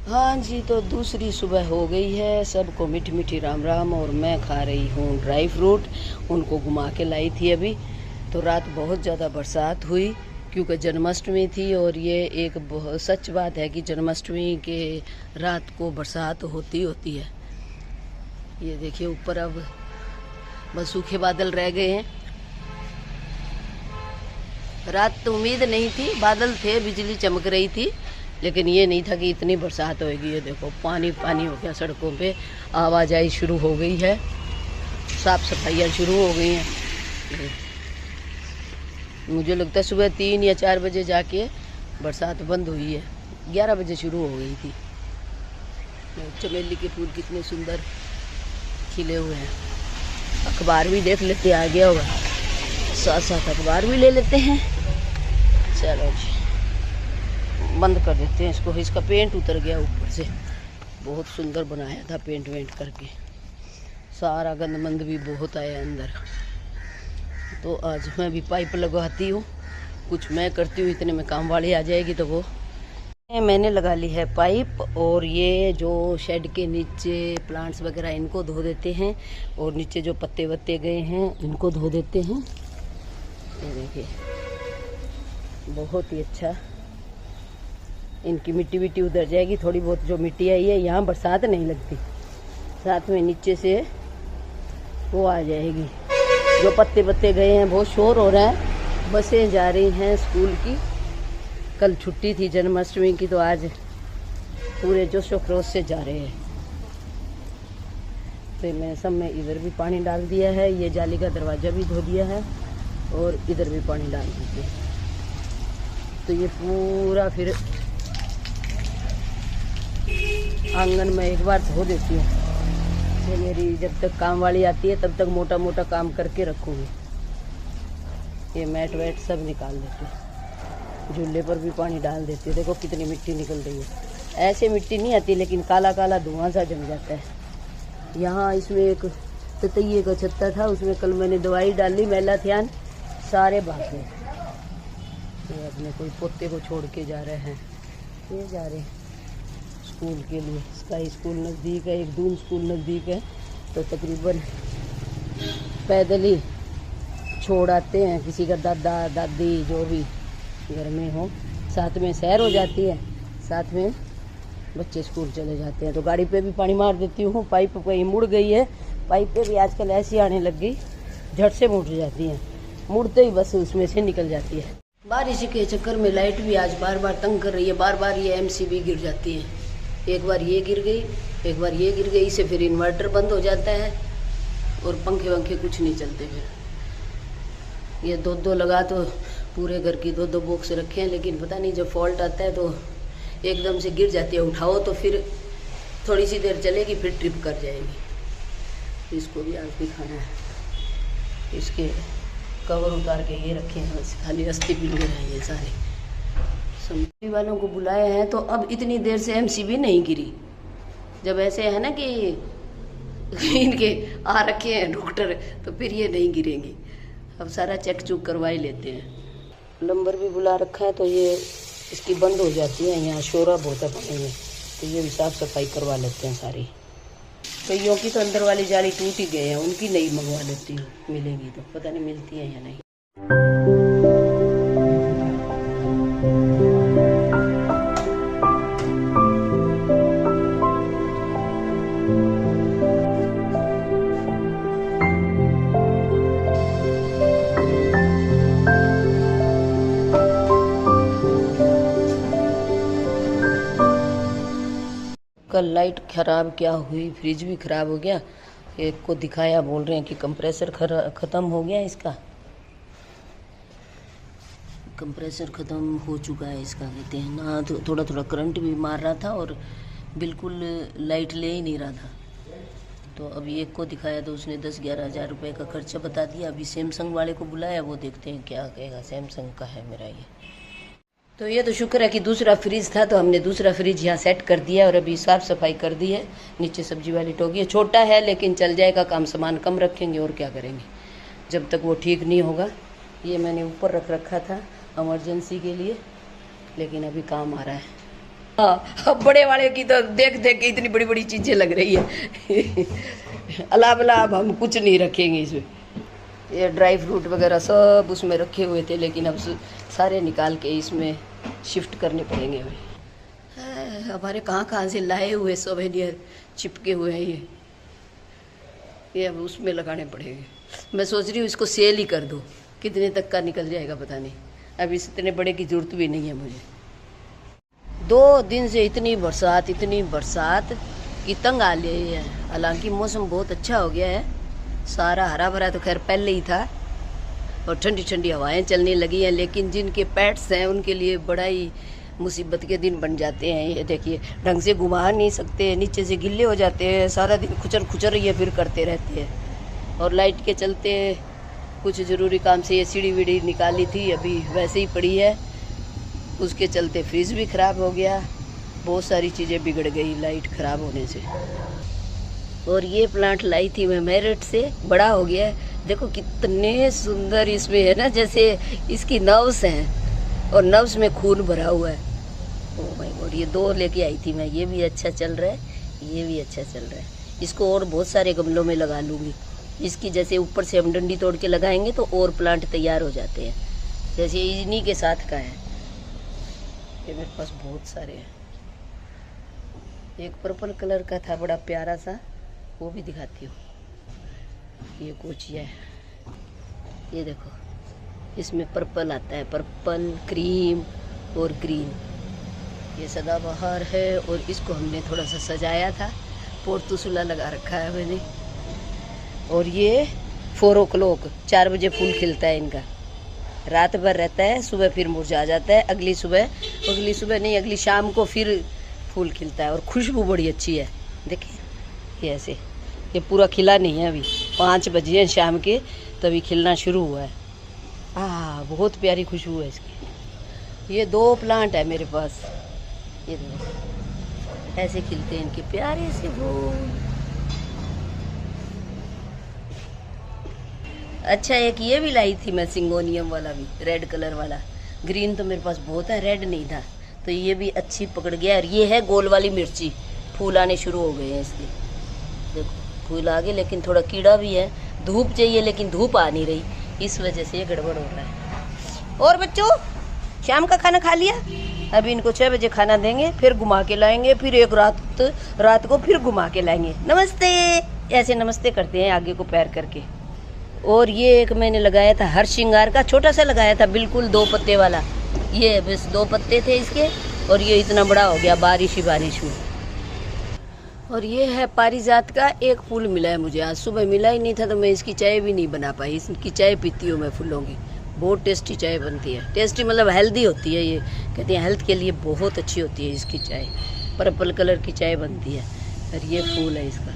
हाँ जी, तो दूसरी सुबह हो गई है। सबको मीठी मीठी राम राम। और मैं खा रही हूँ ड्राई फ्रूट। उनको घुमा के लाई थी अभी। तो रात बहुत ज़्यादा बरसात हुई क्योंकि जन्माष्टमी थी। और ये एक सच बात है कि जन्माष्टमी के रात को बरसात होती है। ये देखिए ऊपर अब बस सूखे बादल रह गए हैं। रात तो उम्मीद नहीं थी, बादल थे, बिजली चमक रही थी, लेकिन ये नहीं था कि इतनी बरसात होएगी। ये देखो पानी पानी हो गया सड़कों पे, आवाजाही शुरू हो गई है, साफ सफाइयाँ शुरू हो गई हैं। मुझे लगता है सुबह 3 या 4 बजे जाके बरसात बंद हुई है, 11 बजे शुरू हो गई थी। चमेली के फूल कितने सुंदर खिले हुए हैं। अखबार भी देख लेते, आ गया होगा, साथ साथ अखबार भी ले लेते हैं। चलो जी, बंद कर देते हैं इसको। इसका पेंट उतर गया ऊपर से, बहुत सुंदर बनाया था पेंट वेंट करके। सारा गंद मंद भी बहुत आया अंदर। तो आज मैं भी पाइप लगवाती हूँ, कुछ मैं करती हूँ, इतने में काम वाली आ जाएगी। तो वो मैंने लगा ली है पाइप। और ये जो शेड के नीचे प्लांट्स वगैरह इनको धो देते हैं, और नीचे जो पत्ते वत्ते गए हैं इनको धो देते हैं। ये देखिए बहुत ही अच्छा, इनकी मिट्टी विट्टी उधर जाएगी। थोड़ी बहुत जो मिट्टी आई है, यहाँ बरसात नहीं लगती, साथ में नीचे से वो आ जाएगी। जो पत्ते पत्ते गए हैं, बहुत शोर हो रहा है। बसें जा रही हैं स्कूल की। कल छुट्टी थी जन्माष्टमी की, तो आज पूरे जोशो खरोश से जा रहे हैं। तो मैं सब में इधर भी पानी डाल दिया है, ये जाली का दरवाज़ा भी धो दिया है, और इधर भी पानी डाल दीजिए। तो ये पूरा फिर आंगन में एक बार धो देती हूँ। ये मेरी जब तक काम वाली आती है तब तक मोटा मोटा काम करके रखूँगी। ये मैट वैट सब निकाल देती हूँ, झूले पर भी पानी डाल देती हूँ। देखो कितनी मिट्टी निकल रही है। ऐसे मिट्टी नहीं आती, लेकिन काला काला धुआं सा जम जाता है। यहाँ इसमें एक ततैये का छत्ता था, उसमें कल मैंने दवाई डाली मैलाथियान, सारे भाग गए। ये अपने कोई पोते को छोड़ के जा रहे हैं। ये जा रहे हैं स्कूल के लिए। इसका स्कूल नज़दीक है, एक दून स्कूल नज़दीक है, तो तकरीबन पैदल ही छोड़ आते हैं। किसी का दादा दादी जो भी घर में हो, साथ में सैर हो जाती है, साथ में बच्चे स्कूल चले जाते हैं। तो गाड़ी पे भी पानी मार देती हूँ। पाइप कहीं मुड़ गई है, पाइप पे भी आजकल ऐसी आने लग गई, झट से मुड़ जाती हैं, मुड़ते ही बस उसमें से निकल जाती है। बारिश के चक्कर में लाइट भी आज बार बार तंग कर रही है। बार बार ये एमसीबी गिर जाती है। एक बार ये गिर गई, एक बार ये गिर गई, से फिर इन्वर्टर बंद हो जाता है, और पंखे वंखे कुछ नहीं चलते। फिर ये दो लगा, तो पूरे घर की दो बॉक्स रखे हैं, लेकिन पता नहीं जब फॉल्ट आता है तो एकदम से गिर जाती है। उठाओ तो फिर थोड़ी सी देर चलेगी, फिर ट्रिप कर जाएगी। इसको भी आज भी खाना है। इसके कवर उतार के ये रखे हैं, बस खाली रस्ते पिल गए हैं ये सारे। एमसीबी वालों को बुलाए हैं, तो अब इतनी देर से एमसीबी नहीं गिरी। जब ऐसे है ना कि इनके आ रखे हैं डॉक्टर, तो फिर ये नहीं गिरेंगी। अब सारा चेक चुक करवा ही लेते हैं। प्लम्बर भी बुला रखा है, तो ये इसकी बंद हो जाती है। यहाँ शोरा बहुत है पानी में, तो ये भी साफ़ सफाई करवा लेते हैं सारी। कईयों की तो अंदर वाली जाली टूट ही गए हैं, उनकी नई मंगवा लेती हूँ, मिलेगी तो। पता नहीं मिलती है या नहीं। कल लाइट ख़राब क्या हुई, फ्रिज भी ख़राब हो गया। एक को दिखाया, बोल रहे हैं कि कंप्रेसर ख़त्म हो गया इसका। कंप्रेसर ख़त्म हो चुका है इसका, कहते हैं ना। तो थोड़ा थोड़ा करंट भी मार रहा था, और बिल्कुल लाइट ले ही नहीं रहा था। तो अभी एक को दिखाया, तो उसने 10-11 हज़ार रुपये का खर्चा बता दिया। अभी सैमसंग वाले को बुलाया, वो देखते हैं क्या कहेगा। सैमसंग का है मेरा ये। तो ये तो शुक्र है कि दूसरा फ्रिज था, तो हमने दूसरा फ्रिज यहाँ सेट कर दिया, और अभी साफ़ सफाई कर दी है। नीचे सब्जी वाली टोकरी है, छोटा है लेकिन चल जाएगा काम। सामान कम रखेंगे और क्या करेंगे जब तक वो ठीक नहीं होगा। ये मैंने ऊपर रख रखा था इमरजेंसी के लिए, लेकिन अभी काम आ रहा है। हाँ, अब बड़े वाले की तो देख देख के इतनी बड़ी बड़ी चीजें लग रही है। अलावा अब हम कुछ नहीं रखेंगे इसमें। ये ड्राई फ्रूट वगैरह सब उसमें रखे हुए थे, लेकिन अब सारे निकाल के इसमें शिफ्ट करने पड़ेंगे हमें। हमारे कहाँ से लाए हुए सोवेनियर चिपके हुए हैं ये अब उसमें लगाने पड़ेंगे। मैं सोच रही हूँ इसको सेल ही कर दूँ, कितने तक का निकल जाएगा पता नहीं। अब इस इतने बड़े की जरूरत भी नहीं है मुझे। 2 दिन से इतनी बरसात कि तंग आ रही है। हालांकि मौसम बहुत अच्छा हो गया है, सारा हरा भरा तो खैर पहले ही था, और ठंडी ठंडी हवाएं चलने लगी हैं, लेकिन जिनके पेट्स हैं उनके लिए बड़ा ही मुसीबत के दिन बन जाते हैं। ये देखिए, ढंग से घुमा नहीं सकते, नीचे से गिल्ले हो जाते हैं, सारा दिन खुचर ये फिर करते रहते हैं। और लाइट के चलते कुछ ज़रूरी काम से ये सीढ़ी वीढ़ी निकाली थी, अभी वैसे ही पड़ी है, उसके चलते फ्रिज भी ख़राब हो गया, बहुत सारी चीज़ें बिगड़ गई लाइट ख़राब होने से। और ये प्लांट लाई थी मैं मेरठ से, बड़ा हो गया है, देखो कितने सुंदर इसमें है ना, जैसे इसकी नर्व्स हैं और नर्व्स में खून भरा हुआ है। ओह माय गॉड, ये 2 लेके आई थी मैं, ये भी अच्छा चल रहा है, ये भी अच्छा चल रहा है। इसको और बहुत सारे गमलों में लगा लूँगी। इसकी जैसे ऊपर से हम डंडी तोड़ के लगाएंगे तो और प्लांट तैयार हो जाते हैं, जैसे इन्हीं के साथ का है। ये मेरे पास बहुत सारे हैं। एक पर्पल कलर का था बड़ा प्यारा सा, वो भी दिखाती हूँ। ये कोचिया है, ये देखो, इसमें पर्पल आता है, पर्पल, क्रीम और ग्रीन। ये सदाबहार है और इसको हमने थोड़ा सा सजाया था, पोर्तुसुला लगा रखा है मैंने। और ये 4 o'clock 4 बजे फूल खिलता है इनका, रात भर रहता है, सुबह फिर मुरझा जाता है, अगली सुबह नहीं, अगली शाम को फिर फूल खिलता है। और खुशबू बड़ी अच्छी है, देखिए ये ऐसे। ये पूरा खिला नहीं है, अभी 5 बजे हैं शाम के, तभी खिलना शुरू हुआ है। बहुत प्यारी खुशबू है इसकी। ये 2 प्लांट है मेरे पास, ये देखो ऐसे खिलते हैं इनके प्यारे से फूल। अच्छा, एक ये भी लाई थी मैं, सिंगोनियम वाला भी, रेड कलर वाला। ग्रीन तो मेरे पास बहुत है, रेड नहीं था, तो ये भी अच्छी पकड़ गया। और ये है गोल वाली मिर्ची, फूल आने शुरू हो गए हैं इसके, देखो फूल आ गए, लेकिन थोड़ा कीड़ा भी है। धूप चाहिए लेकिन धूप आ नहीं रही, इस वजह से ये गड़बड़ हो रहा है। और बच्चों, शाम का खाना खा लिया? अभी इनको 6 बजे खाना देंगे, फिर घुमा के लाएंगे, फिर एक रात को फिर घुमा के लाएंगे। नमस्ते, ऐसे नमस्ते करते हैं आगे को पैर करके। और ये एक मैंने लगाया था हर श्रृंगार का, छोटा सा लगाया था, बिल्कुल 2 पत्ते वाला। ये बस 2 पत्ते थे इसके, और ये इतना बड़ा हो गया बारिश में। और ये है पारिजात का, एक फूल मिला है मुझे, आज सुबह मिला ही नहीं था तो मैं इसकी चाय भी नहीं बना पाई। इसकी चाय पीती हूँ मैं फूलों की, बहुत टेस्टी चाय बनती है। टेस्टी मतलब हेल्दी होती है, ये कहते हैं हेल्थ के लिए बहुत अच्छी होती है इसकी चाय। पर्पल कलर की चाय बनती है। और ये फूल है इसका,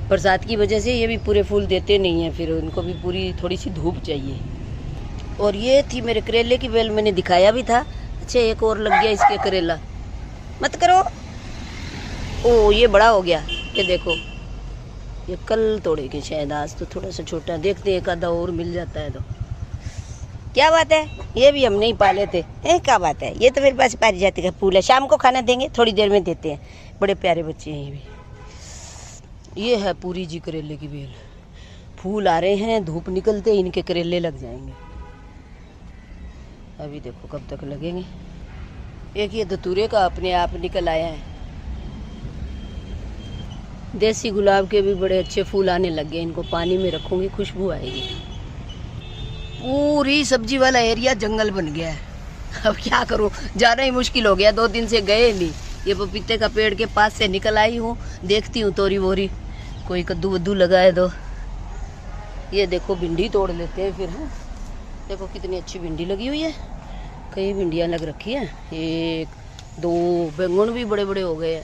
बरसात की वजह से ये भी पूरे फूल देते नहीं हैं, फिर उनको भी पूरी थोड़ी सी धूप चाहिए। और ये थी मेरे करेले की बेल, मैंने दिखाया भी था। अच्छा, एक और लग गया इसके करेला, मत करो। ओ ये बड़ा हो गया, ये देखो, ये कल तोड़ेंगे शायद, आज तो थोड़ा सा छोटा, देखते हैं एक आधा और मिल जाता है तो। क्या बात है, ये भी हम नहीं पाले थे। क्या बात है, ये तो मेरे पास पारिजात का फूल है, शाम को खाना देंगे, थोड़ी देर में देते हैं। बड़े प्यारे बच्चे हैं ये भी। ये है पूरी जी करेले की बेल, फूल आ रहे हैं, धूप निकलते ही इनके करेले लग जाएंगे। अभी देखो कब तक लगेंगे। एक ये धतूरे का अपने आप निकल आया है। देसी गुलाब के भी बड़े अच्छे फूल आने लग गए, इनको पानी में रखूंगी, खुशबू आएगी। पूरी सब्जी वाला एरिया जंगल बन गया है, अब क्या करूं, जाना ही मुश्किल हो गया, 2 दिन से गए नहीं। ये पपीते का पेड़ के पास से निकल आई हूँ, देखती हूँ तोरी वोरी कोई कद्दू वद्दू लगाए दो। ये देखो भिंडी तोड़ लेते हैं फिर। हाँ देखो कितनी अच्छी भिंडी लगी हुई है, कई भिंडियाँ लग रखी हैं, 1 2 बैंगन भी बड़े बड़े हो गए हैं।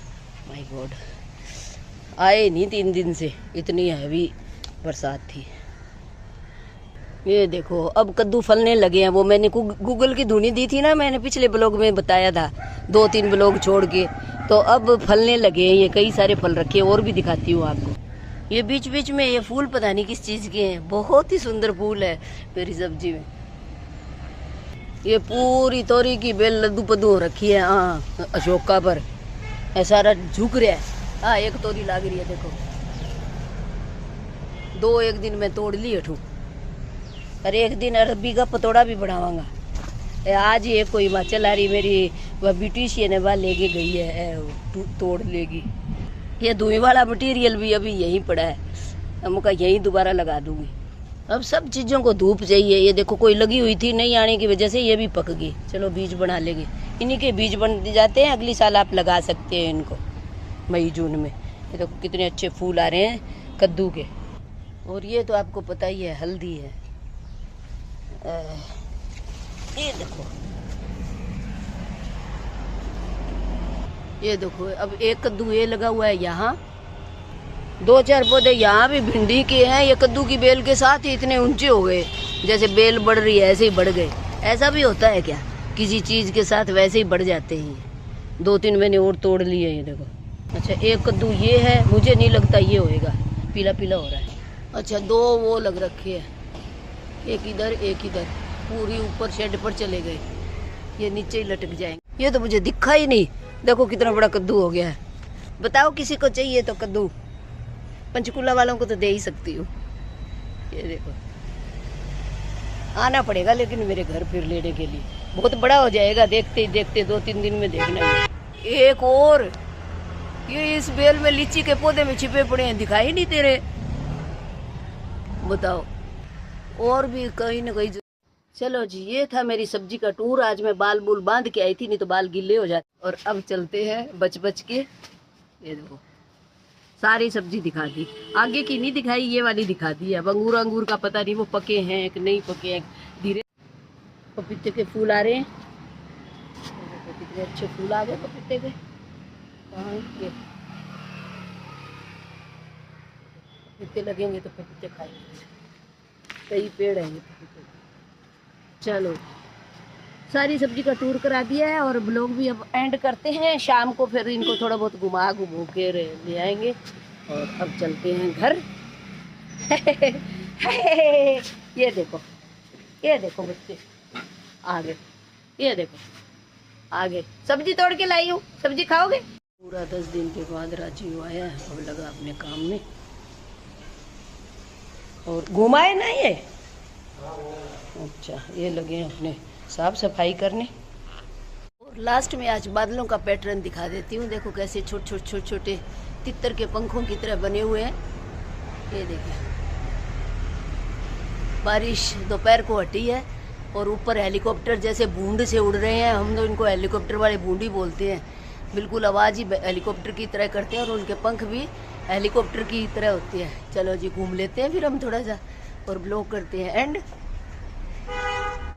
माय गॉड, आए नहीं 3 दिन से, इतनी हैवी बरसात थी। ये देखो अब कद्दू फलने लगे हैं, वो मैंने गूगल की धुनी दी थी ना, मैंने पिछले ब्लॉग में बताया था, 2-3 ब्लॉग छोड़ के, तो अब फलने लगे हैं। ये कई सारे फल रखे हैं, और भी दिखाती हूँ आपको। ये बीच बीच में ये फूल पता नहीं किस चीज़ के हैं, बहुत ही सुंदर फूल है मेरी सब्जी में। ये पूरी तोरी की बेल लद्दू पद्दू हो रखी है। हाँ अशोका पर ऐसा झुक रहा है। हाँ एक तोरी लाग रही है देखो, 2 एक दिन में तोड़ ली हठू। और एक दिन अरबी का पतोड़ा भी बनावांगा। आज ये कोई हिमाचल आ रही मेरी वह ब्यूटिशियन है, वह लेके गई है तोड़ लेगी। ये धुई वाला मटेरियल भी अभी यहीं पड़ा है, हम का यहीं दोबारा लगा दूंगी। अब सब चीज़ों को धूप चाहिए। ये देखो कोई लगी हुई थी नहीं आने की वजह से ये भी पक गई। चलो बीज बना लेंगे, इन्हीं के बीज बन जाते हैं, अगली साल आप लगा सकते हैं इनको मई जून में। ये देखो कितने अच्छे फूल आ रहे हैं कद्दू के। और ये तो आपको पता ही है हल्दी है। ये देखो, ये देखो अब एक कद्दू ये लगा हुआ है यहाँ, 2-4 पौधे यहाँ भी भिंडी के हैं। ये कद्दू की बेल के साथ ही इतने ऊंचे हो गए, जैसे बेल बढ़ रही है ऐसे ही बढ़ गए। ऐसा भी होता है क्या, किसी चीज़ के साथ वैसे ही बढ़ जाते हैं। 2-3 मैंने और तोड़ लिए। ये देखो, अच्छा एक कद्दू ये है, मुझे नहीं लगता ये होएगा, पीला पीला हो रहा है। अच्छा 2 वो लग रखे हैं, एक इधर एक इधर, पूरी ऊपर शेड पर चले गए, ये नीचे ही लटक जाएंगे। ये तो मुझे दिखा ही नहीं। देखो कितना बड़ा कद्दू हो गया है। बताओ किसी को चाहिए तो कद्दू, पंचकूला वालों को तो दे ही सकती हूँ। ये देखो आना पड़ेगा लेकिन मेरे घर फिर लेने के लिए, बहुत बड़ा हो जाएगा देखते ही देखते, 2-3 दिन में देखना। एक और ये इस बेल में लीची के पौधे में छिपे पड़े हैं, दिखाई नहीं दे रहे। बताओ और भी कहीं ना कहीं। चलो जी ये था मेरी सब्जी का टूर। आज मैं बाल बूल बांध के आई थी, नहीं तो बाल गिले हो जाते। और अब चलते हैं बच बच के। ये देखो सारी सब्जी दिखा दी, आगे की नहीं दिखाई, ये वाली दिखा दी है। अब अंगूर का पता नहीं वो पके हैं कि नहीं पके हैं। धीरे पपीते के फूल आ रहे हैं, कितने अच्छे फूल आ गए पपीते के। ये पपीते लगेंगे तो पपीते खाएंगे, कई पेड़ हैं ये पपीते। चलो सारी सब्जी का टूर करा दिया है और ब्लॉग भी अब एंड करते हैं। शाम को फिर इनको थोड़ा बहुत घुमा के ले आएंगे और अब चलते हैं घर। ये देखो बच्चे आगे, ये देखो आगे सब्जी तोड़ के लाई हूँ, सब्जी खाओगे? पूरा 10 दिन के बाद राजीव आया है, अब लगा अपने काम में और घुमाए ना ये। अच्छा ये लगे अपने साफ सफाई करने। और लास्ट में आज बादलों का पैटर्न दिखा देती हूँ। देखो कैसे छोटे छोटे तितर के पंखों की तरह बने हुए हैं। ये देखिए बारिश दोपहर को हटी है और ऊपर हेलीकॉप्टर जैसे बूंद से उड़ रहे हैं। हम तो इनको हेलीकॉप्टर वाले बूंद ही बोलते हैं, बिल्कुल आवाज़ ही हेलीकॉप्टर की तरह करते हैं और उनके पंख भी हेलीकॉप्टर की तरह होते हैं। चलो जी घूम लेते हैं फिर हम थोड़ा सा और ब्लॉग करते हैं एंड।